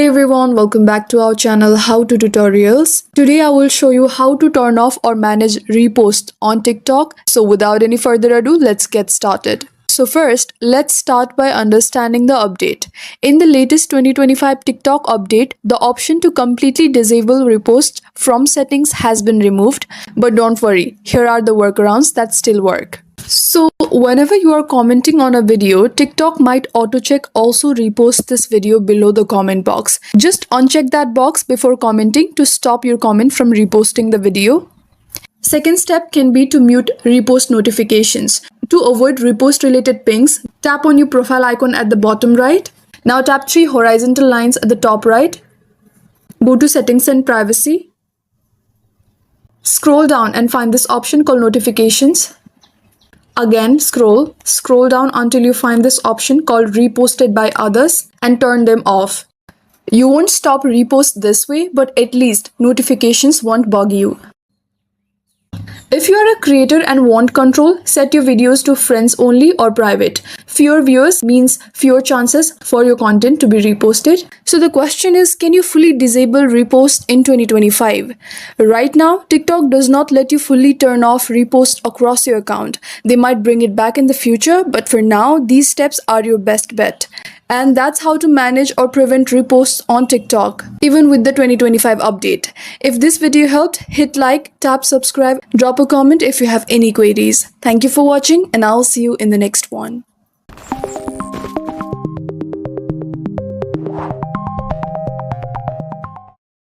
Hey everyone, welcome back to our channel How to Tutorials. Today I will show you how to turn off or manage repost on TikTok. So without any further ado, let's get started. So first, let's start by understanding the update. In the latest 2025 TikTok update, the option to completely disable reposts from settings has been removed. But don't worry, here are the workarounds that still work. So whenever you are commenting on a video, TikTok might auto-check also repost this video below the comment box. Just uncheck that box before commenting to stop your comment from reposting the video. Second step can be to mute repost notifications. To avoid repost related pings, tap on your profile icon at the bottom right. Now tap 3 horizontal lines at the top right. Go to settings and privacy. Scroll down and find this option called notifications. Again, scroll down until you find this option called reposted by others and turn them off. You won't stop repost this way, but at least notifications won't bug you. If you are a creator and want control, set your videos to friends only or private. Fewer viewers means fewer chances for your content to be reposted. So the question is, can you fully disable repost in 2025? Right now, TikTok does not let you fully turn off repost across your account. They might bring it back in the future, but for now, these steps are your best bet. And that's how to manage or prevent reposts on TikTok, even with the 2025 update. If this video helped, hit like, tap subscribe, drop a comment if you have any queries. Thank you for watching, and I'll see you in the next one.